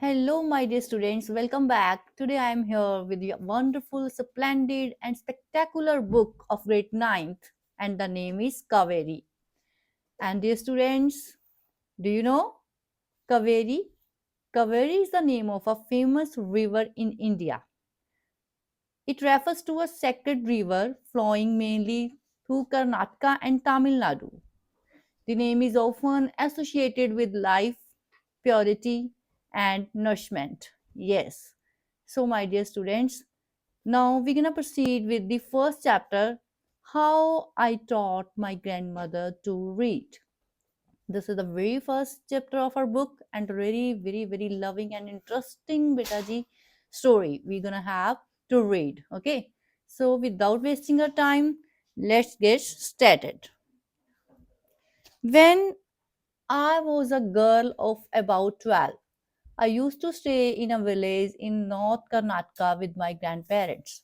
Hello, my dear students. Welcome back. Today I am here with a wonderful, splendid, and spectacular book of grade ninth, and the name is Kaveri. And dear students, do you know Kaveri? Kaveri is the name of a famous river in India. It refers to a sacred river flowing mainly through Karnataka and Tamil Nadu. The name is often associated with life, purity, and nourishment. Yes. So, my dear students, now we're gonna proceed with the first chapter, How I Taught My Grandmother to Read. This is the very first chapter of our book and a very loving and interesting Betaji story we're gonna have to read. Okay. So without wasting our time, let's get started. When I was a girl of about 12, I used to stay in a village in North Karnataka with my grandparents.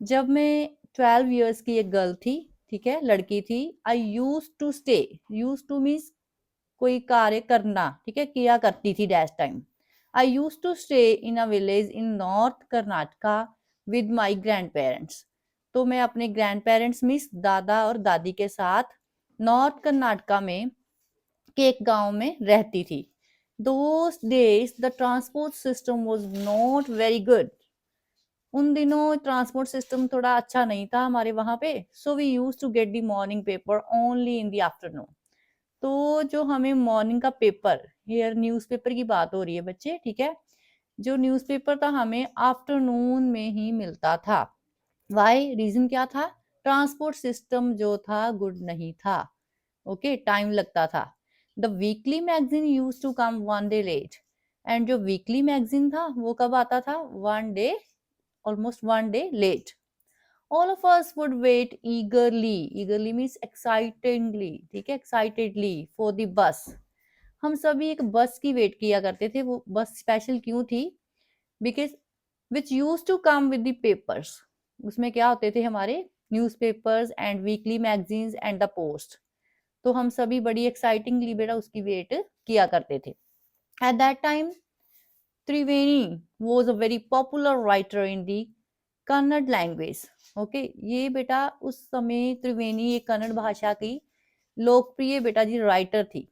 जब मैं 12 years की एक girl थी, ठीक है, लड़की थी, I use to stay, use to means कोई कार्य करना, ठीक है, किया करती थी dash time. I use to stay in a village in north Karnataka with my grand parents. तो मैं अपने ग्रैंड पेरेंट्स मीन्स दादा और दादी के साथ नॉर्थ कर्नाटका में के एक गांव में रहती थी। Those days the transport system was not very good. उन दिनों ट्रांसपोर्ट सिस्टम थोड़ा अच्छा नहीं था हमारे वहां पे, so we use to get the morning paper only in the afternoon. तो जो हमें मॉर्निंग का पेपर, हियर न्यूज़पेपर की बात हो रही है बच्चे, ठीक है, जो न्यूज़पेपर था हमें आफ्टरनून में ही मिलता था। वाई रीजन क्या था? ट्रांसपोर्ट सिस्टम जो था गुड नहीं था। ओके, टाइम लगता था। The weekly magazine use to come one day late. And जो वीकली मैगजीन था वो कब आता था? One day, almost one day late. All of us would wait eagerly. Eagerly means excitedly, ठीक है, excitedly for the bus. हम सभी एक बस की वेट किया करते थे। वो बस स्पेशल क्यों थी? Because which use to come with the papers. उसमें क्या होते थे? हमारे newspapers and weekly magazines and the post. तो हम सभी बड़ी एक्साइटिंगली बेटा उसकी वेट किया करते थे। At that time Triveni was a very popular writer in the Kannada language. Okay, ये बेटा उस समय त्रिवेणी एक कन्नड़ भाषा की लोकप्रिय बेटा जी राइटर थी।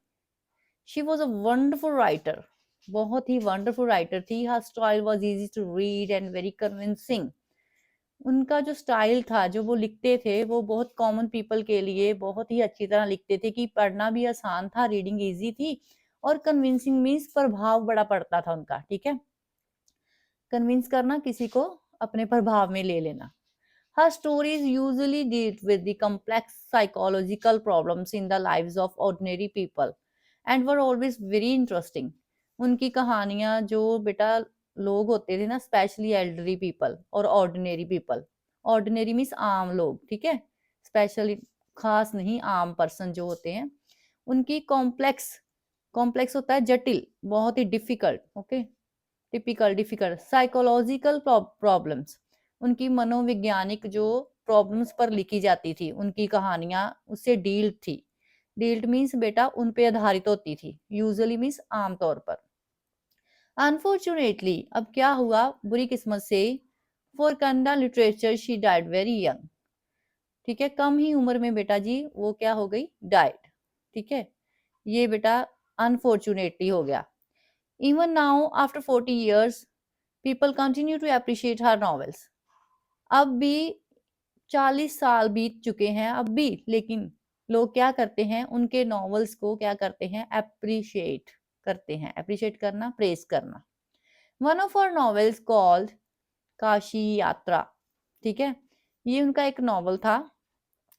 She was a wonderful writer, बहुत ही वंडरफुल राइटर थी। Her style was easy to read and very convincing. उनका जो स्टाइल था, जो वो लिखते थे, वो बहुत कॉमन पीपल के लिए बहुत ही अच्छी तरह लिखते थे कि पढ़ना भी आसान था, रीडिंग इजी थी, और कन्विंसिंग मीन्स प्रभाव बड़ा पड़ता था उनका, ठीक है, कन्विंस करना, किसी को अपने प्रभाव में ले लेना। Her stories usually deal with the complex psychological problems in the lives of ordinary people and were always very interesting. उनकी कहानियां जो बेटा लोग होते थे ना, स्पेशली एल्डरी पीपल और ऑर्डिनरी पीपल। ऑर्डिनरी मीन्स आम लोग, ठीक है, स्पेशली खास नहीं, आम पर्सन जो होते हैं, उनकी कॉम्प्लेक्स, कॉम्प्लेक्स होता है जटिल, बहुत ही difficult, okay, typical difficult psychological problems, उनकी मनोवैज्ञानिक जो प्रॉब्लम्स पर लिखी जाती थी, उनकी कहानियां उससे डील्ड थी। डील्ड मीन्स बेटा उन पे आधारित होती थी, यूजुअली मीन्स आमतौर पर। अनफॉर्चुनेटली अब क्या हुआ, बुरी किस्मत से, for Kannada literature she died very young. ठीक है, कम ही उम्र में बेटा जी वो क्या हो गई? डाइड। ठीक है, ये बेटा अनफॉर्चुनेटली हो गया। Even now after 40 years people continue to appreciate her novels. अब भी 40 साल बीत चुके हैं अब भी, लेकिन लोग क्या करते हैं? उनके नॉवेल्स को क्या करते हैं? अप्रिशिएट करते हैं। अप्रिशिएट करना, प्रेस करना। One of our novels called Kashi Yatra, ठीक है, ये उनका एक नॉवल था,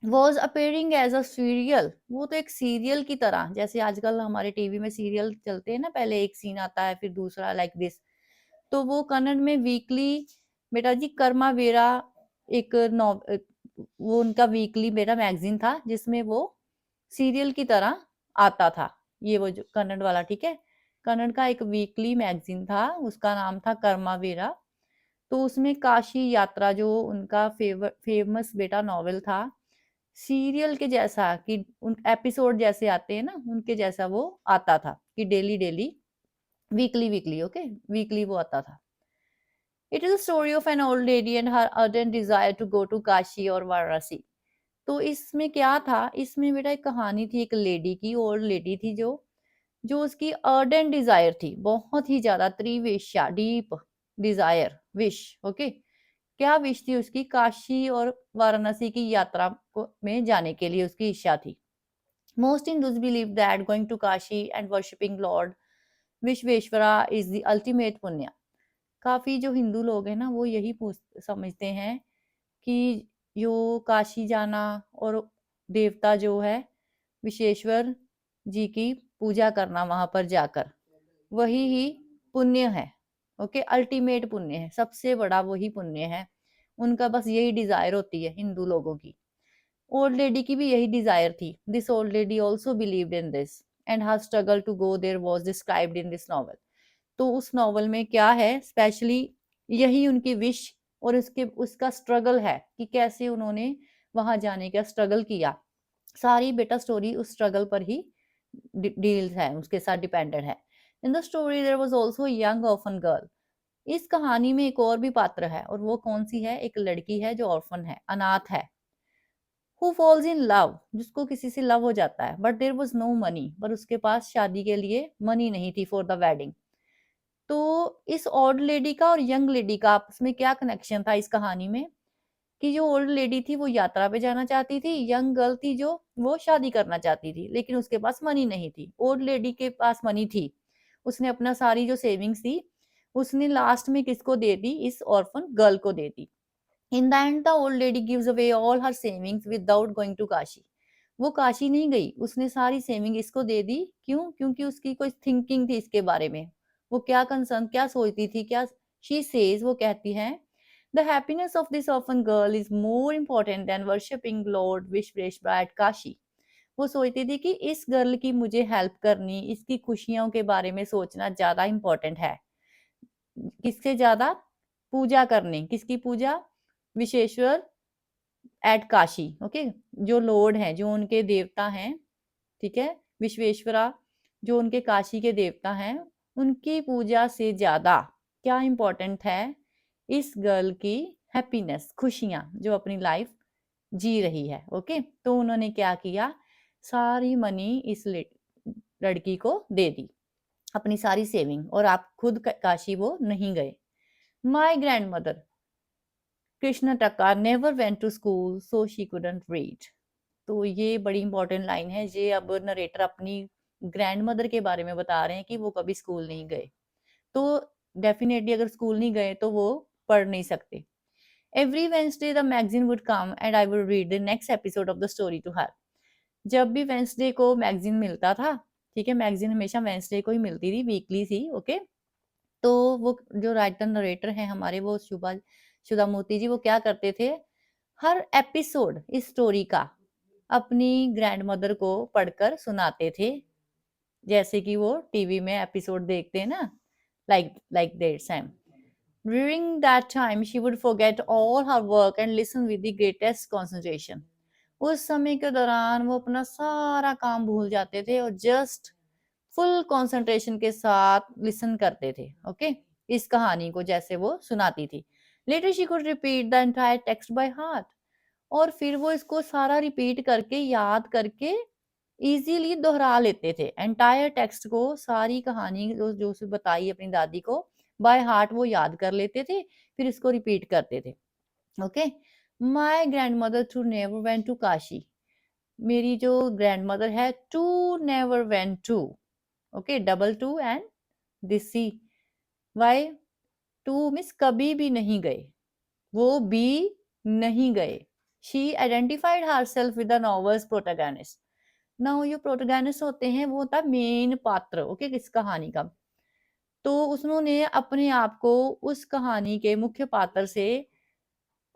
was appearing as a serial. वो तो एक सीरियल की तरह, जैसे आजकल हमारे टीवी में सीरियल चलते हैं ना, पहले एक सीन आता है फिर दूसरा, लाइक दिस। तो वो कन्नड़ में वीकली बेटा जी कर्मा वेरा एक वो उनका वीकली मेरा मैगजीन था, जिसमें वो सीरियल की तरह आता था। ये वो जो कन्नड़ वाला, ठीक है, कन्नड़ का एक वीकली मैगजीन था, उसका नाम था कर्मा वेरा। तो उसमें काशी यात्रा जो उनका फेमस बेटा नॉवेल था, सीरियल के जैसा कि उन एपिसोड जैसे आते हैं ना, उनके जैसा वो आता था कि daily daily weekly okay, weekly वो आता था। It is a story of an old lady and her urgent desire to go to Kashi और वाराणसी। तो इसमें क्या था, इसमें बेटा एक कहानी थी, एक लेडी की, ओल्ड लेडी थी, जो जो उसकी अर्डेंट डिजायर थी, बहुत ही ज्यादा त्रिवेश्या, डीप डिजायर, विश, ओके। क्या विश थी उसकी? काशी और वाराणसी की यात्रा को में जाने के लिए उसकी इच्छा थी। Most Hindus believe that going to Kashi and worshipping lord Vishweshwara is the ultimate punya. काफी जो हिंदू लोग हैं ना, वो यही समझते हैं कि यो काशी जाना और देवता जो है विश्वेश्वर जी की पूजा करना वहां पर जाकर, वही ही पुण्य है। ओके, अल्टीमेट पुण्य है, सबसे बड़ा वही पुण्य है। उनका बस यही डिजायर होती है हिंदू लोगों की। ओल्ड लेडी की भी यही डिजायर थी। This old lady also believed in this and her struggle to go there was described in this novel. तो उस नॉवल में क्या है, स्पेशली यही उनकी विश और उसके उसका स्ट्रगल है कि कैसे उन्होंने वहां जाने का स्ट्रगल किया। सारी बेटा स्टोरी उस स्ट्रगल पर ही डील्स है, उसके साथ डिपेंडेंट है। In the story there was also young orphan girl. इस कहानी में एक और भी पात्र है, और वो कौन सी है? एक लड़की है जो ऑर्फन है, अनाथ है। हु फॉल्स इन लव, जिसको किसी से लव हो जाता है, but there was no money, पर उसके पास शादी के लिए मनी नहीं थी फॉर द वेडिंग। तो इस ओल्ड लेडी का और यंग लेडी का आपस में क्या कनेक्शन था इस कहानी में, कि जो ओल्ड लेडी थी वो यात्रा पे जाना चाहती थी, यंग गर्ल थी जो वो शादी करना चाहती थी, लेकिन उसके पास मनी नहीं थी। ओल्ड लेडी के पास मनी थी, उसने अपना सारी जो सेविंग्स थी उसने लास्ट में किसको दे दी? इस ऑर्फन गर्ल को दे दी। In the end the old lady gives away all her savings without going to Kashi. वो काशी नहीं गई, उसने सारी सेविंग इसको दे दी। क्यों? क्योंकि उसकी कोई थिंकिंग थी इसके बारे में। वो क्या कंसर्न, क्या सोचती थी, क्या शी सेज, वो कहती है, the happiness of this orphan girl is more important than worshipping lord Vishweshwar at Kashi. वो सोचती थी कि इस गर्ल की मुझे हेल्प करनी, इसकी खुशियों के बारे में सोचना ज्यादा इम्पोर्टेंट है। किससे ज्यादा? पूजा करने, किसकी पूजा? Vishweshwar at Kashi, okay. जो लॉर्ड हैं, जो उनके देवता हैं, ठीक है, विश्वेश्वरा, जो उनके काशी के देवता हैं, उनकी पूजा से ज्यादा क्या इंपॉर्टेंट है? इस गर्ल की हैप्पीनेस, खुशियां, जो अपनी लाइफ जी रही है। ओके, तो उन्होंने क्या किया? सारी मनी इस लड़की को दे दी, अपनी सारी सेविंग, और आप खुद काशी वो नहीं गए। My grandmother Krishna Takka never went to school so she couldn't read. तो ये बड़ी इंपॉर्टेंट लाइन है। ये अब नरेटर अपनी ग्रैंड मदर के बारे में बता रहे हैं कि वो कभी स्कूल नहीं गए। तो डेफिनेटली अगर स्कूल नहीं गए तो वो पढ़ नहीं सकते। Every Wednesday the magazine would come and I would read the next episode of the story to her. जब भी वेंसडे को मैगजीन मिलता था, ठीक है, मैगजीन हमेशा वेंसडे को ही मिलती थी, वीकली थी, ओके। तो वो जो राइटर नरेटर हैं हमारे, वो शुभा सुधा मूर्ति जी, वो क्या करते थे, हर एपिसोड इस स्टोरी का अपनी ग्रैंड मदर को पढ़कर सुनाते थे, जैसे कि वो टीवी में एपिसोड देखते हैं ना, like that same. During that time, she would forget all her work and listen with the greatest concentration. उस समय के दौरान वो अपना सारा काम भूल जाते थे और जस्ट फुल कंसंट्रेशन के साथ लिसन करते थे, ओके, इस कहानी को जैसे वो सुनाती थी। Later she could repeat the entire text by heart. और फिर वो इसको सारा रिपीट करके, याद करके इजीली दोहरा लेते थे। एंटायर टेक्स्ट को, सारी कहानी जो जो उसे बताई अपनी दादी को, बाय हार्ट वो याद कर लेते थे, फिर इसको रिपीट करते थे, okay. My grandmother too never went to Kashi. मेरी जो ग्रैंडमदर है, too never went too, okay, double two and this see, why? Too means कभी भी नहीं गए, वो भी नहीं गए। She identified herself with the novel's protagonist. Now ये प्रोटैगनिस्ट होते हैं, वो होता है मेन पात्र, ओके, किस कहानी का। तो उन्होंने अपने आप को उस कहानी के मुख्य पात्र से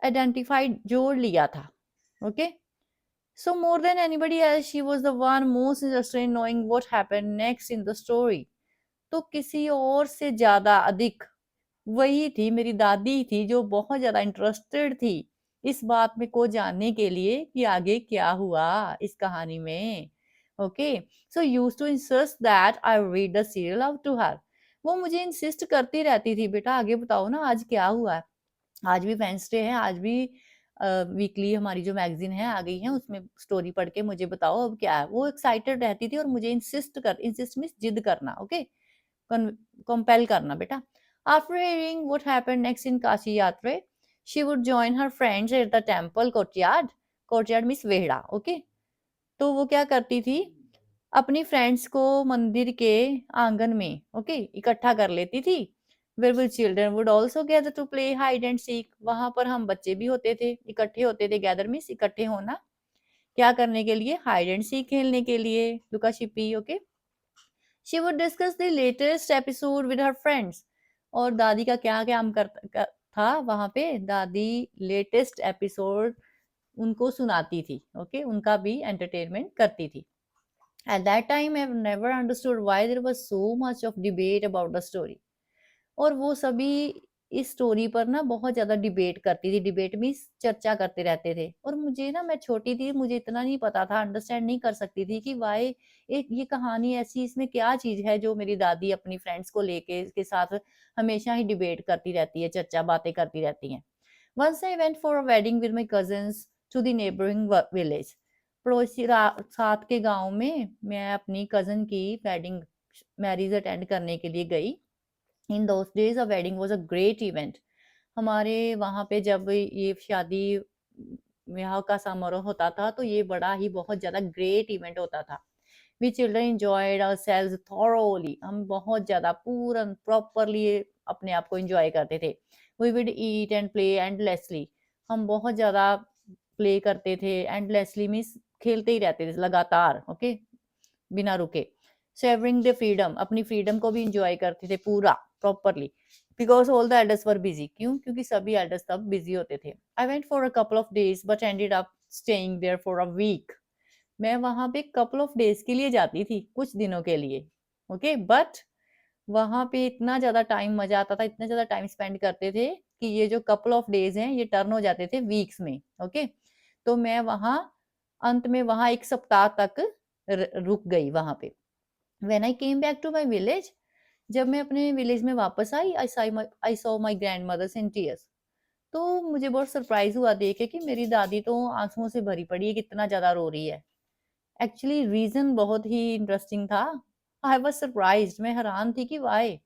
आइडेंटिफाइड, जोड़ लिया था, okay. So more than anybody else she was the one most interested in knowing what happened next in the story. तो किसी और से ज्यादा अधिक वही थी, मेरी दादी थी, जो बहुत ज्यादा इंटरेस्टेड थी इस बात में को जानने के लिए कि आगे क्या हुआ इस कहानी में, okay. So used to insist that I read the serial out to her. वो मुझे इंसिस्ट करती रहती थी, "बेटा आगे बताओ ना, आज क्या हुआ है? आज भी वेडनेसडे है, आज भी वीकली हमारी जो मैगज़ीन है आ गई है, उसमें स्टोरी पढ़ के मुझे बताओ अब क्या है?" वो एक्साइटेड रहती थी और मुझे इंसिस्ट मीन्स जिद करना, ओके? कन कंपेल करना बेटा। After hearing what happened next in Kashi Yatra, she would join her friends at the temple courtyard. Courtyard means वेहड़ा, ओके? तो वो क्या करती थी, अपनी फ्रेंड्स को मंदिर के आंगन में, ओके, इकट्ठा कर लेती थी। Where we children would also gather to play hide and seek. वहां पर हम बच्चे भी होते थे, इकट्ठे होते थे। गैदर मीन्स इकट्ठे होना, क्या करने के लिए? हाइड एंड सीक खेलने के लिए, लुका छिपी, okay. She would discuss the latest episode with her friends. और दादी का क्या काम था वहां पे? दादी लेटेस्ट एपिसोड उनको सुनाती थी, ओके, उनका भी एंटरटेनमेंट करती थी। At that time, I've never understood why there was so much of debate about the story. और वो सभी इस स्टोरी पर ना बहुत ज़्यादा डिबेट करती थी। डिबेट मीन्स चर्चा करते रहते थे। और मुझे ना, मैं छोटी थी, मुझे इतना नहीं पता था, अंडरस्टैंड नहीं कर सकती थी कि व्हाई एक ये कहानी ऐसी, इसमें क्या चीज़ है जो मेरी दादी अपनी फ्रेंड्स को लेके के साथ हमेशा ही डिबेट करती रहती है, चर्चा बातें करती रहती हैं। Once I went for a wedding with my cousins to the neighboring village. पड़ोसी साथ के गांव में मैं अपनी कजन की वेडिंग मैरिज अटेंड करने के लिए गई। In those days a wedding was a great event. हमारे वहाँ पे जब ये शादी ब्याह का समारोह होता था तो ये बड़ा ही बहुत ज़्यादा ग्रेट इवेंट होता था। We children enjoyed ourselves thoroughly. हम बहुत ज़्यादा पूरन प्रॉपरली अपने आप को एंजॉय करते थे। We would eat and play endlessly. हम बहुत ज़्यादा प्ले करते थे। एंडलेसली मीन्स खेलते ही रहते थे लगातार, ओके, बिना रुके। सेवरिंग द फ्रीडम, अपनी फ्रीडम को भी एंजॉय करते थे पूरा properly. Because all the elders were busy. क्यों? क्योंकि सभी एल्डर्स तब बिजी होते थे। I went for a couple of days but ended up staying there for a week. मैं वहां पे कपल ऑफ डेज के लिए जाती थी, कुछ दिनों के लिए, ओके, बट वहां पे इतना ज्यादा टाइम मजा आता था, इतना ज्यादा टाइम स्पेंड करते थे कि ये जो कपल ऑफ डेज हैं ये टर्न हो जाते थे वीक्स में, ओके। तो मैं वहां अंत में वहां 1 सप्ताह तक रुक गई वहां पे। When I came back to my village, जब मैं अपने विलेज में वापस आई, I saw my grand mothers in tears. तो मुझे बहुत सरप्राइज हुआ देख के कि मेरी दादी तो आंसुओं से भरी पड़ी है, कितना ज्यादा रो रही है। एक्चुअली रीज़न बहुत ही इंटरेस्टिंग था। आई वाज़ सरप्राइज्ड, मैं हैरान थी कि why?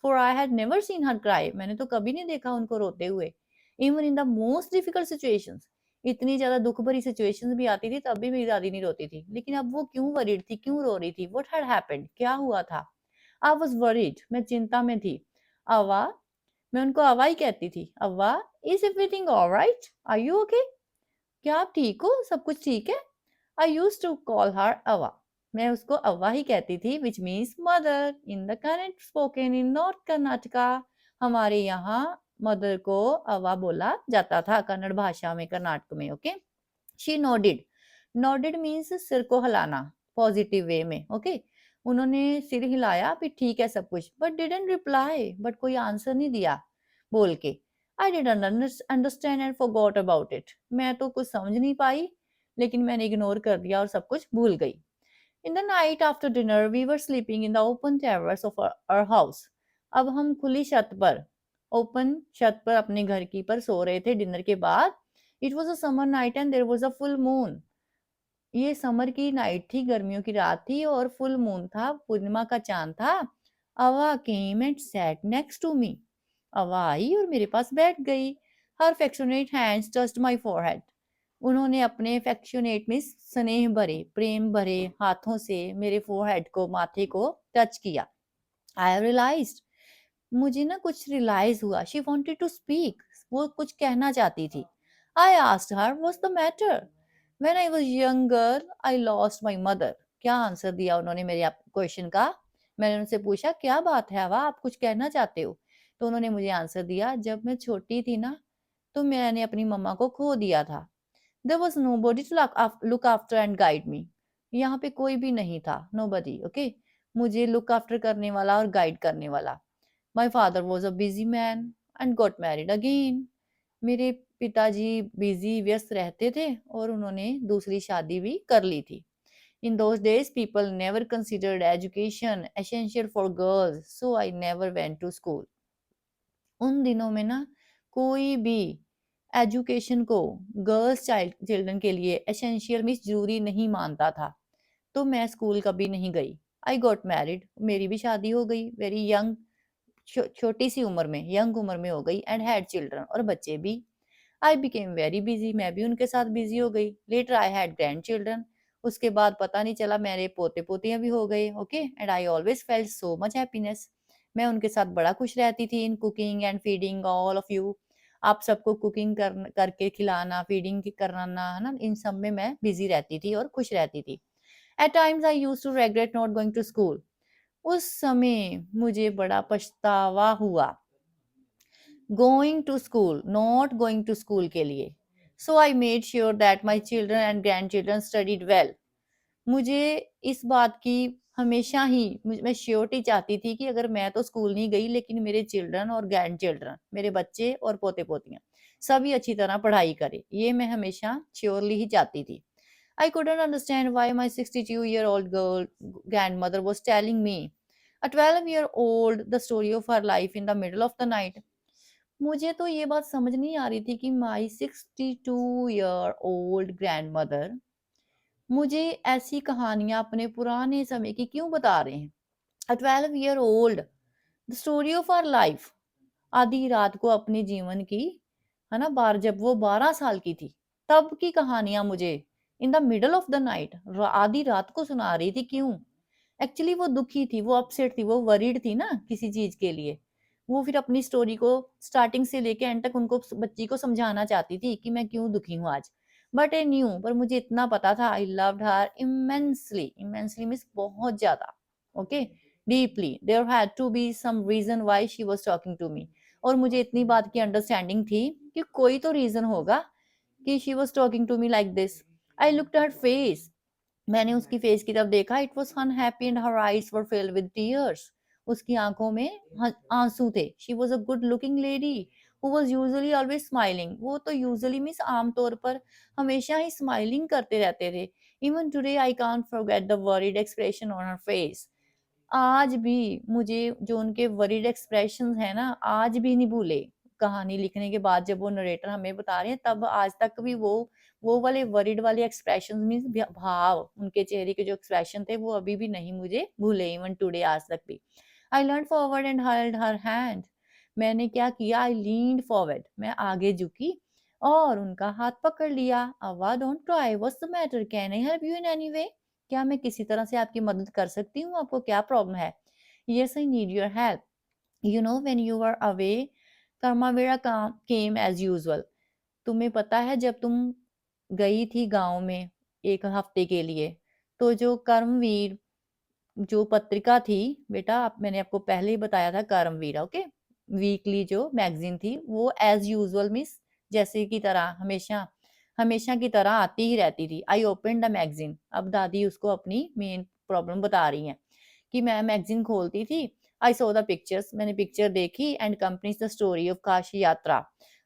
For I had never seen her cry. मैंने तो कभी नहीं देखा उनको रोते हुए। Even in the most difficult situations, इतनी ज़्यादा दुःख भरी सिचुएशंस भी आती थी, तब भी मेरी दादी नहीं रोती थी। लेकिन अब वो क्यों वरीड थी? क्यों रो रही थी? What had happened? क्या हुआ था? आई वाज़ वरीड, मैं चिंता में थी। अव्वा, मैं उनको अव्वा ही कहती थी। Avva, is everything alright? Are you okay? क्या आप ठीक हो? सब कुछ ठीक है? I used to call her Avva. मैं उसको अव्वा ही कहती थी, which means mother in the current spoken in north Karnataka. हमारे यहाँ मदर को अव्वा बोला जाता था कन्नड़ भाषा में, कर्नाटक में, ओके। शी नोडिड। नोडिड मीन्स सिर को हिलाना पॉजिटिव वे में, ओके। उन्होंने सिर हिलाया, फिर ठीक है सब कुछ, बट डिडंट रिप्लाई, बट कोई आंसर नहीं दिया बोल के। I didn't understand and forgot about it. मैं तो कुछ समझ नहीं पाई, लेकिन मैंने इग्नोर कर दिया और सब कुछ भूल गई। In the night after dinner we were sleeping in the open terrace of our house. अब हम खुली छत पर, ओपन छत पर अपने घर की पर सो रहे थे डिनर के बाद। It was a summer night and there was a full moon. ये समर की नाइट थी, गर्मियों की रात थी और फुल मून था, पूर्णिमा का चांद था। Avva came and sat next to me. Avva आई और मेरे पास बैठ गई। हर affectionate hands touched my forehead. उन्होंने अपने affectionate में स्नेह भरे, प्रेम भरे हाथों से मेरे फोरहेड को, माथे को टच किया। आई रियलाइज्ड, मुझे ना कुछ रियलाइज हुआ। शी वांटेड टू स्पीक, वो कुछ कहना चाहती थी। I asked her what's the matter. When I was younger I lost my mother. क्या आंसर दिया उन्होंने मेरे क्वेश्चन का? मैंने उनसे पूछा क्या बात है हवा, आप कुछ कहना चाहते हो? तो उन्होंने मुझे आंसर दिया, जब मैं छोटी थी ना तो मैंने अपनी मम्मा को खो दिया था। There was nobody to look after and guide me. यहाँ पे कोई भी नहीं था, नोबडी, ओके, मुझे लुक आफ्टर करने वाला और गाइड करने वाला। My father was a busy man and got married again. मेरे पिताजी बिजी व्यस्त रहते थे और उन्होंने दूसरी शादी भी कर ली थी। In those days, people never considered education essential for girls, so I never went to school. उन दिनों में ना कोई भी एजुकेशन को गर्ल्स चाइल्ड चिल्ड्रन के लिए एसेंशियल मीन्स जरूरी नहीं मानता था, तो मैं स्कूल कभी नहीं गई। आई गॉट मैरिड, मेरी भी शादी हो गई वेरी यंग, छोटी सी उम्र में, यंग उम्र में हो गई, एंड हैड चिल्ड्रन, और बच्चे भी। आई बिकेम वेरी बिजी, मैं भी उनके साथ बिजी हो गई। Later I had grandchildren, उसके बाद पता नहीं चला मेरे पोते पोतियां भी हो गए। Okay, and I always felt so much happiness, मैं उनके साथ बड़ा खुश रहती थी in cooking and feeding all of you. आप सबको कुकिंग करके खिलाना, फीडिंग कराना, है ना, इन सब में मैं बिजी रहती थी और खुश रहती थी। At times I use to regret not going to school, उस समय मुझे बड़ा पछतावा हुआ going to school, not going to school के लिए। So I made sure that my children and grand children studied well. मुझे इस बात की हमेशा ही मैं श्योरिटी चाहती थी कि अगर मैं तो स्कूल नहीं गई, लेकिन मेरे चिल्ड्रन और ग्रैंड चिल्ड्रन, मेरे बच्चे और पोते पोतियां सभी अच्छी तरह पढ़ाई करें, ये मैं हमेशा श्योरली ही चाहती थी। आई couldn't understand why my 62-year-old girl grandmother was telling me, a 12-year-old, the story of her life in the middle of the night. मुझे तो ये बात समझ नहीं आ रही थी कि माई 62-year-old ग्रैंडमदर मुझे ऐसी कहानियां अपने पुराने समय की क्यों बता रहे हैं। A 12-year-old, the story of our life, आधी रात को अपने जीवन की, है ना, बार जब वो 12 साल की थी तब की कहानियां मुझे in the middle of the night, आधी रात को सुना रही थी। क्यों? एक्चुअली वो दुखी थी, वो अपसेट थी, वो वरीड थी ना किसी चीज के लिए। वो फिर अपनी स्टोरी को स्टार्टिंग से लेके एंड तक उनको, बच्ची को समझाना चाहती थी कि मैं क्यों दुखी हूँ आज। बट आई न्यू, पर मुझे इतना पता था, I loved her immensely, immensely means बहुत ज्यादा। Okay, deeply, there had to be some reason why she was talking to me. और मुझे इतनी बात की अंडरस्टैंडिंग थी कि कोई तो रीजन होगा कि she was talking to me like this. I looked at her face, मैंने उसकी फेस की तरफ देखा। It was unhappy and her eyes were filled with tears, उसकी आंखों में आंसू थे। She was a good looking lady who was usually always smiling, वो तो यूजुअली मींस आम तौर पर हमेशा ही स्माइलिंग करते रहते थे। Even today I can't forget the worried expression on her face, आज भी मुझे जो उनके वरीड एक्सप्रेशंस है ना, आज भी नहीं भूले। कहानी लिखने के बाद जब वो नरेटर हमें बता रहे हैं, तब आज तक भी वो वाले वरीड वाले एक्सप्रेशंस मीन्स भाव, उनके चेहरे के जो एक्सप्रेशन थे वो अभी भी नहीं मुझे भूले, इवन टुडे, आज तक भी। I learn forward and held her hand, मैंने क्या किया, आई लीन्ड फॉरवर्ड, मैं आगे झुकी और उनका हाथ पकड़ लिया। अवा don't cry, what's the matter, can I help you in any way, क्या मैं किसी तरह से आपकी मदद कर सकती हूँ, आपको क्या प्रॉब्लम है? Yes, I need your help, you know when you were away Karmaveera came as usual. तुम्हें पता है, जब तुम गई थी गांव में एक हफ्ते के लिए, तो जो कर्मवीर जो पत्रिका थी बेटा, मैंने आपको पहले ही बताया था, कर्मवीर, ओके, वीकली जो मैगजीन थी, वो एज यूजुअल मीन्स जैसे की तरह, हमेशा हमेशा की तरह आती ही रहती थी। आई ओपन द मैगजीन, अब दादी उसको अपनी मेन प्रॉब्लम बता रही हैं कि मैं मैगजीन खोलती थी। आई सो द पिक्चर्स, मैंने पिक्चर देखी, and companies the story of Kashi यात्रा,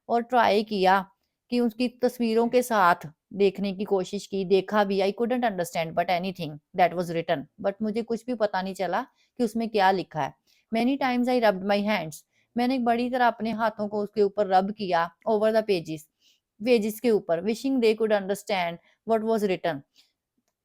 और ट्राई किया कि उसकी तस्वीरों के साथ देखने की कोशिश की, देखा भी। I couldn't understand but anything that was written, but मुझे कुछ भी पता नहीं चला कि उसमें क्या लिखा है। Many times I rubbed my hands, मैंने एक बड़ी तरह अपने हाथों को उसके ऊपर रब किया, ओवर द पेजेस, पेजेस के ऊपर, wishing they could understand what was written.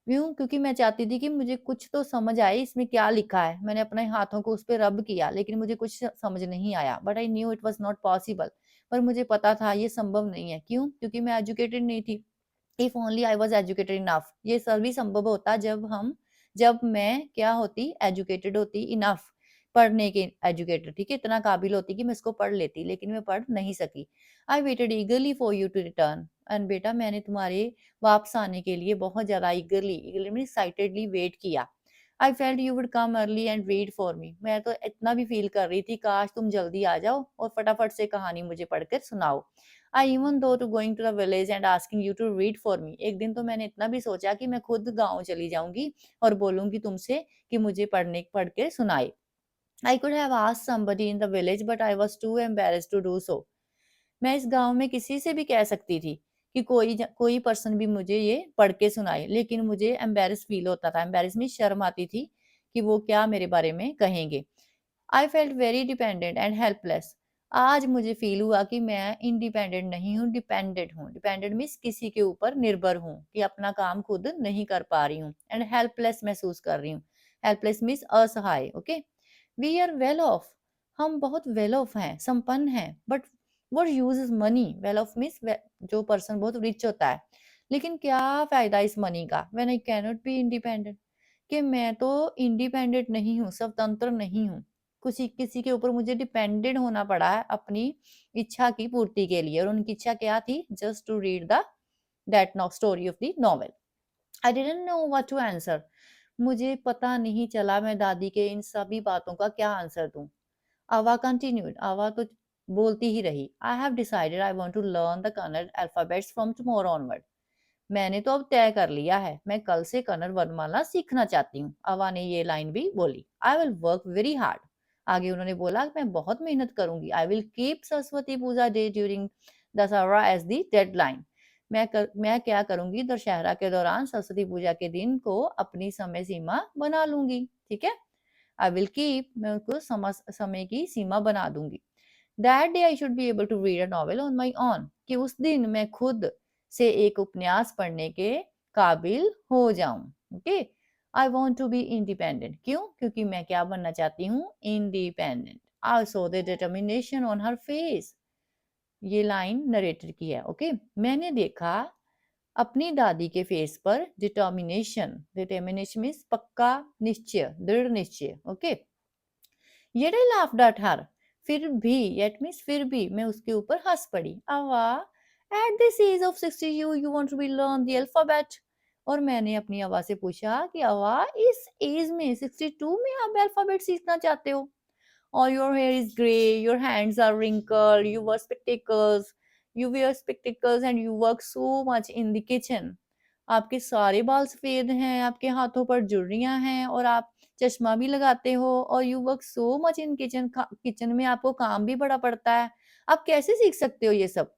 क्यों? क्योंकि मैं चाहती थी कि मुझे कुछ तो समझ आए इसमें क्या लिखा है। मैंने अपने हाथों को उस पे रब किया, लेकिन मुझे कुछ समझ नहीं आया। But I knew it was not possible, पर मुझे पता था ये संभव नहीं है। क्यों? क्योंकि मैं एजुकेटेड नहीं थी। If only I was educated enough, ये तभी संभव होता जब मैं क्या होती, एजुकेटेड होती इनफ, पढ़ने के एजुकेटेड, ठीक है, इतना काबिल होती कि मैं इसको पढ़ लेती, लेकिन मैं पढ़ नहीं सकी। I waited eagerly for you to return, and बेटा मैंने तुम्हारे वापस आने के लिए बहुत ज्यादा eagerly, eagerly mean excitedly wait किया। I felt you would come early and wait for me, मैं तो इतना भी फील कर रही थी काश तुम जल्दी आ जाओ और फटाफट से कहानी मुझे पढ़कर सुनाओ। I even thought to going to the village and asking you to read for me, एक दिन तो मैंने इतना भी सोचा कि मैं खुद गाँव चली जाऊंगी और बोलूंगी तुमसे कि मुझे पढ़ के सुनाए। I could have asked somebody in the village but I was too embarrassed to do so, मैं इस गांव में किसी से भी कह सकती थी, कि कोई पर्सन भी मुझे ये पढ़ के सुनाए, लेकिन मुझे एम्बैरेस फील होता था। एम्बैरेस मीन्स शर्म आती थी कि वो क्या मेरे बारे में कहेंगे। I felt very dependent and helpless. आज मुझे फील हुआ कि मैं इंडिपेंडेंट नहीं हूँ, डिपेंडेंट हूँ। डिपेंडेंट मीन्स किसी के ऊपर निर्भर हूँ, कि अपना काम खुद नहीं कर पा रही हूँ, एंड हेल्पलेस महसूस कर रही हूँ। हेल्पलेस मीन्स असहाय। Okay, we are well off, हम बहुत वेल ऑफ हैं, संपन्न हैं, but what use is money? Well off means जो पर्सन बहुत रिच होता है, लेकिन क्या फायदा इस मनी का when I cannot be independent? कि मैं तो इंडिपेंडेंट नहीं हूँ, स्वतंत्र नहीं हूँ, किसी के ऊपर मुझे डिपेंडेंट होना पड़ा है अपनी इच्छा की पूर्ति के लिए। और उनकी इच्छा क्या थी? Just to read the that no story of the novel. I didn't know what to answer. मुझे पता नहीं चला मैं दादी के इन सभी बातों का क्या आंसर दूं। अवा कंटिन्यूड, अवा तो बोलती ही रही। I have decided I want to learn the Kannada alphabets from tomorrow onward. मैंने तो अब तय कर लिया है, मैं कल से कन्नड़ वर्णमाला सीखना चाहती हूँ। अवा ने ये लाइन भी बोली। I will work very hard. आगे उन्होंने बोला मैं बहुत मेहनत करूंगी। I will keep Saraswati puja day during Dussehra as the deadline. मैं क्या करूंगी? दशहरा के दौरान सरस्वती पूजा के दिन को अपनी समय सीमा बना लूंगी। ठीक है, आई विल कीप, मैं उसको समय की सीमा बना दूंगी। That day I should be able to read a novel on my own, कि उस दिन मैं खुद से एक उपन्यास पढ़ने के काबिल हो जाऊं। Okay, I want to be independent. क्यों? क्योंकि मैं क्या बनना चाहती हूँ? Independent. I saw the determination on her face. ये लाइन नरेटर की है। ओके, मैंने देखा अपनी दादी के फेस पर डिटर्मिनेशन। डिटर्मिनेशन मीन्स पक्का निश्चय, दृढ़ निश्चय। Okay, Yet I laughed at her. फिर भी, yet means फिर भी, मैं उसके ऊपर हंस पड़ी। अवा, at this age of 62 you want to be learn the alphabet? और मैंने अपनी अवा से पूछा कि अवा, इस एज में 62 में आप अल्फाबेट सीखना चाहते हो? Or your hair is gray, your hands are wrinkled, you wear spectacles and you work so much in the kitchen. आपके सारे बाल सफेद हैं, आपके हाथों पर झुर्रियां हैं और आप चश्मा भी लगाते हो, और you work so much in kitchen, kitchen में आपको काम भी बड़ा पड़ता है। आप कैसे सीख सकते हो ये सब?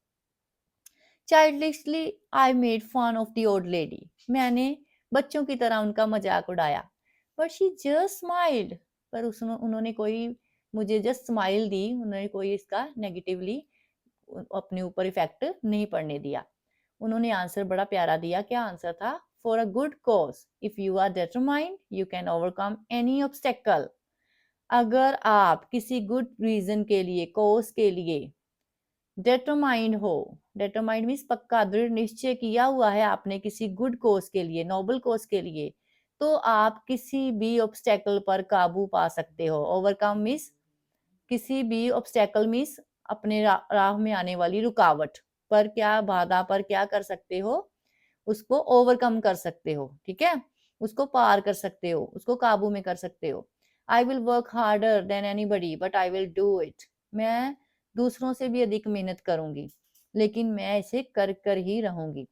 Childishly I made fun of the old lady. मैंने बच्चों की तरह उनका मजाक उड़ाया। But she just smiled. पर उन्होंने कोई मुझे जस्ट स्माइल दी, उन्होंने कोई इसका नेगेटिवली अपने ऊपर इफेक्ट नहीं पड़ने दिया। उन्होंने आंसर बड़ा प्यारा दिया। क्या आंसर था? For a good cause if you are determined you can overcome any obstacle. अगर आप किसी गुड रीजन के लिए, कॉज के लिए डिटरमाइंड हो, डिटरमाइंड मीन्स पक्का, दृढ़ निश्चय किया हुआ है आपने किसी गुड कोज के लिए, नोबल कोज के लिए, तो आप किसी भी ऑब्स्टेकल पर काबू पा सकते हो। ओवरकम मीन्स किसी भी ऑब्स्टेकल मीन्स अपने राह में आने वाली रुकावट पर, क्या बाधा पर क्या कर सकते हो? उसको ओवरकम कर सकते हो। ठीक है, उसको पार कर सकते हो, उसको काबू में कर सकते हो। आई will work harder than anybody but I will do it. मैं दूसरों से भी अधिक मेहनत करूंगी, लेकिन मैं इसे कर कर ही रहूंगी।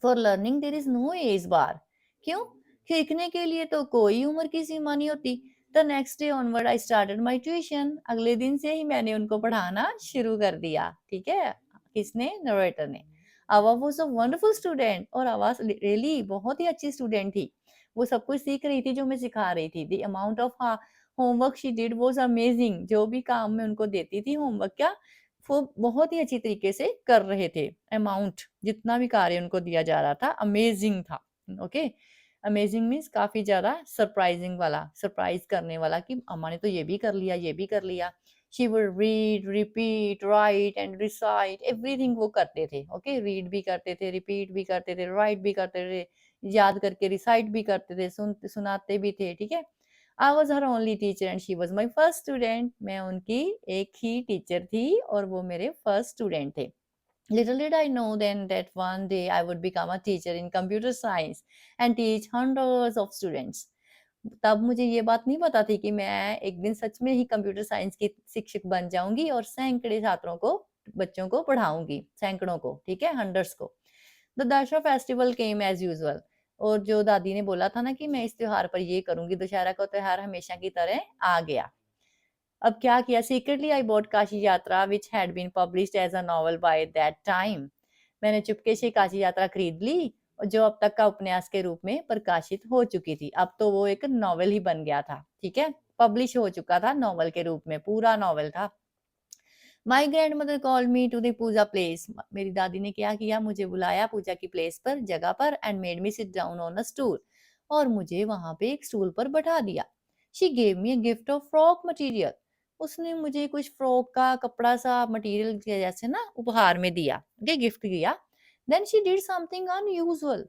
For learning there is no age bar. क्यों? सीखने के लिए तो कोई उम्र की सीमा नहीं होती। The next day onward I started my tuition. अगले दिन से ही मैंने उनको पढ़ाना शुरू कर दिया। ठीक है, किसने? नरेटर ने। आवा वॉज अ वंडरफुल स्टूडेंट, और आवाज रियली बहुत ही अच्छी स्टूडेंट थी। वो सब कुछ सीख रही थी जो मैं सिखा रही थी। The amount of homework she did was amazing. जो भी काम मैं उनको देती थी होमवर्क क्या, वो बहुत ही अच्छी तरीके से कर रहे थे। अमाउंट, जितना भी कार्य उनको दिया जा रहा था, अमेजिंग था। ओके, अमेजिंग मीन्स काफी ज्यादा सरप्राइजिंग वाला, सरप्राइज करने वाला, कि अम्मा ने तो ये भी कर लिया, ये भी कर लिया। She would read, repeat, right and recite everything. वो करते थे। ओके, रीड भी करते थे, रिपीट भी करते थे, राइट भी करते थे, याद करके रिसाइट भी करते थे, सुनाते भी थे। ठीक है, I was her only teacher and she was my first student. मैं उनकी एक ही टीचर थी और वो मेरे फर्स्ट स्टूडेंट थे। Little did I know then that one day I would become a teacher in computer science and teach hundreds of students. तब मुझे ये बात नहीं पता थी कि मैं एक दिन सच में ही कंप्यूटर साइंस की शिक्षक बन जाऊंगी और सैकड़े छात्रों को, बच्चों को पढ़ाऊंगी, सैकड़ों को। ठीक है, हंड्रेड्स को। The Dussehra festival came as usual. और जो दादी ने बोला था ना कि मैं इस त्योहार पर ये करूंगी, दशहरा का त्योहार हमेशा की तरह आ गया। अब क्या किया? Secretly I bought Kashi Yatra which had been published as a novel by that time. मैंने चुपके से काशी यात्रा खरीद ली, और जो अब तक का उपन्यास के रूप में प्रकाशित हो चुकी थी। अब तो वो एक नॉवेल ही बन गया था, ठीक है? पब्लिश हो चुका था नॉवेल के रूप में, पूरा नॉवेल था। My grandmother called me to the puja place. मेरी दादी ने क्या किया, मुझे बुलाया पूजा की प्लेस पर, जगह पर, and made me sit down on a stool, और मुझे वहां पे एक स्टूल पर बैठा दिया। She gave me a gift of frock material. उसने मुझे कुछ फ्रॉक का कपड़ा सा मटेरियल के जैसे ना उपहार में दिया, गिफ्ट दिया। Then she did something unusual.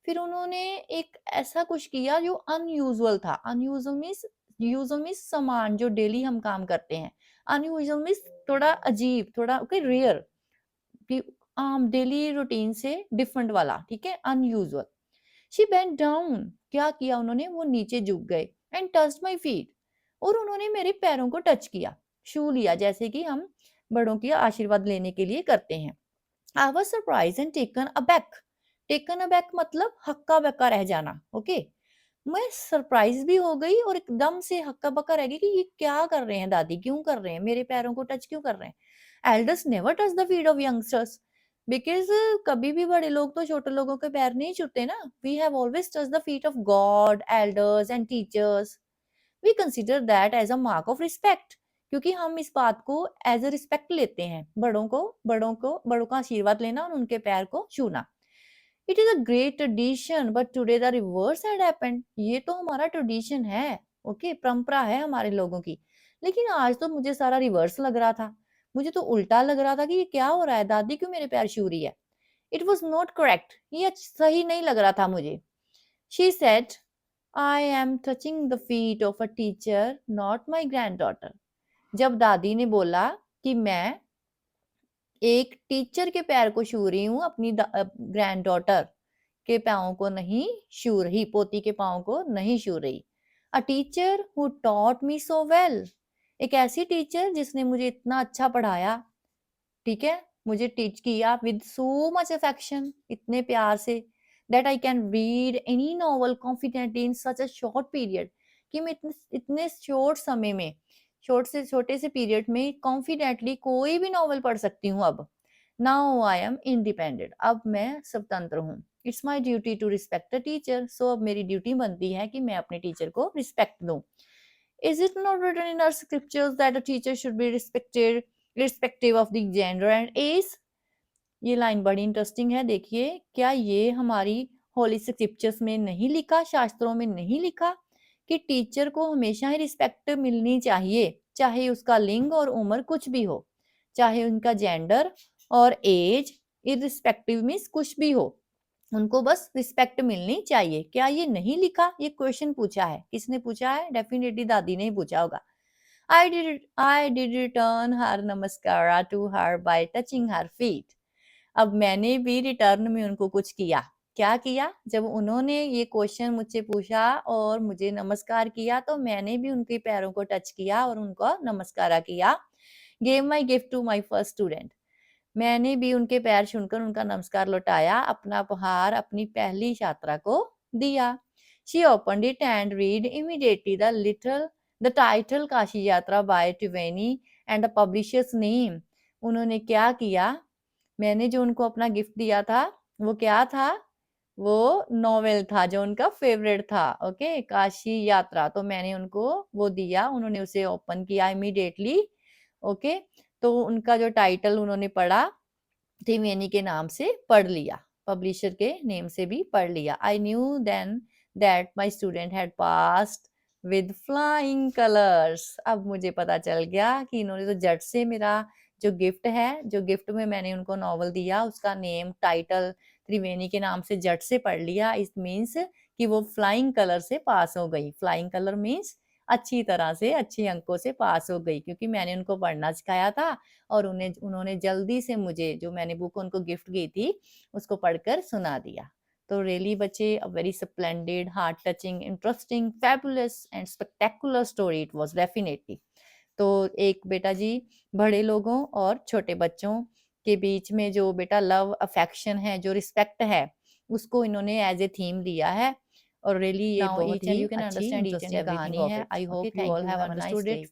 फिर उन्होंने एक ऐसा कुछ किया जो अनयूजुअल था। अनयूजुअल मीन्स, यूजुअल मीन्स सामान जो डेली हम काम करते हैं, अनयूजुअल मीन्स थोड़ा अजीब, थोड़ा ओके रेयर, कि आम डेली रूटीन से डिफरेंट वाला, ठीक है, अनयूजुअल। She bent down. क्या किया उन्होंने, वो नीचे झुक गए, एंड टच्ड माय फीट, और उन्होंने मेरे पैरों को टच किया, छू लिया, जैसे कि हम बड़ों की आशीर्वाद लेने के लिए करते हैं। I was surprise and taken aback. Taken aback मतलब हक्का बक्का रह जाना, ओके। मैं सरप्राइज भी हो गई और एकदम से हक्का बक्का रह गई कि ये क्या कर रहे हैं दादी, क्यों कर रहे हैं, मेरे पैरों को टच क्यों कर रहे हैं। Elders never touch the feet of youngsters, because कभी भी बड़े लोग तो छोटे लोगों के पैर नहीं छूते ना। We have always touch the feet of God, elders and teachers. We consider that as a mark of respect, क्योंकि हम इस बात को एज अ रिस्पेक्ट लेते हैं, बड़ों का आशीर्वाद लेना और उनके पैर को छूना। It is a great tradition, but today the reverse had happened. ये तो हमारा ट्रेडिशन है, ओके, परंपरा है हमारे लोगों की, लेकिन आज तो मुझे सारा रिवर्स लग रहा था। मुझे तो उल्टा लग रहा था कि ये क्या हो रहा है, दादी क्यों मेरे पैर छू रही है। इट वॉज नॉट करेक्ट, ये सही नहीं लग रहा था मुझे। She said, I am touching the feet of a teacher, not my grand daughter. जब दादी ने बोला कि मैं एक टीचर के पैर को छू रही हूँ, अपनी ग्रैंड डॉटर के पाँव को नहीं छू रही, पोती के पाँव को नहीं छू रही। A teacher who taught me so well. एक ऐसी टीचर जिसने मुझे इतना अच्छा पढ़ाया, ठीक है, मुझे टीच किया विद सो मच अफेक्शन, इतने प्यार से, that I can read any novel confidently in such a short period, कि मैं इतने इतने शॉर्ट समय में, छोटे से पीरियड में कॉन्फिडेंटली कोई भी नॉवल पढ़ सकती हूँ अब। नाउ आई एम इंडिपेंडेंट, अब मैं स्वतंत्र हूँ। It's my duty to respect the teacher, so अब मेरी ड्यूटी बनती है कि मैं अपने टीचर को रिस्पेक्ट दूं। Is it not written in our scriptures that a teacher should be respected irrespective of the gender and age? ये लाइन बड़ी इंटरेस्टिंग है, देखिए, क्या ये हमारी होली स्क्रिप्चर्स में नहीं लिखा, शास्त्रों में नहीं लिखा कि टीचर को हमेशा ही रिस्पेक्ट मिलनी चाहिए, चाहे उसका लिंग और उम्र कुछ भी हो, चाहे उनका जेंडर और एज, इरिस्पेक्टिव मीन्स कुछ भी हो, उनको बस रिस्पेक्ट मिलनी चाहिए। क्या ये नहीं लिखा, ये क्वेश्चन पूछा है, किसने पूछा है, डेफिनेटली दादी ने ही पूछा होगा। I did return her namaskara to her by touching her feet. अब मैंने भी रिटर्न में उनको कुछ किया। क्या किया, जब उन्होंने ये क्वेश्चन मुझसे पूछा और मुझे नमस्कार किया, तो मैंने भी उनके पैरों को टच किया और उनको नमस्कारा किया। Gave my gift to my first student. मैंने भी उनके पैर छूकर उनका नमस्कार लौटाया, अपना उपहार अपनी पहली छात्रा को दिया। She opened it and read immediately the title Kashi Yatra by Triveni and the publisher's name. उन्होंने क्या किया, मैंने जो उनको अपना गिफ्ट दिया था, वो क्या था, वो नॉवेल था जो उनका फेवरेट था, ओके, काशी यात्रा। तो मैंने उनको वो दिया, उन्होंने उसे ओपन किया इमीडिएटली, ओके। तो उनका जो टाइटल उन्होंने पढ़ा, त्रिवेणी के नाम से पढ़ लिया, पब्लिशर के नेम से भी पढ़ लिया। I knew then that my student had passed with flying colours. अब मुझे पता चल गया कि इन्होंने तो झट से मेरा जो गिफ्ट है, जो गिफ्ट में मैंने उनको नॉवल दिया, उसका नेम टाइटल त्रिवेणी के नाम से झट से पढ़ लिया। इट मीन्स कि वो फ्लाइंग कलर से पास हो गई। फ्लाइंग कलर मीन्स अच्छी तरह से, अच्छे अंकों से पास हो गई, क्योंकि मैंने उनको पढ़ना सिखाया था और उन्होंने जल्दी से मुझे जो मैंने बुक उनको गिफ्ट की थी, उसको पढ़कर सुना दिया। तो रियली बच्चे, a very splendid, heart touching, interesting, fabulous and spectacular story it was definitely. तो एक बेटा जी, बड़े लोगों और छोटे बच्चों के बीच में जो बेटा लव अफेक्शन है, जो रिस्पेक्ट है, उसको इन्होंने एज ए थीम लिया है, और रियली ये Now बहुत each and he you can अच्छी understand each and interesting everything कहानी of है। it. I Okay, hope you thank all you. Have Have a nice understood it. day.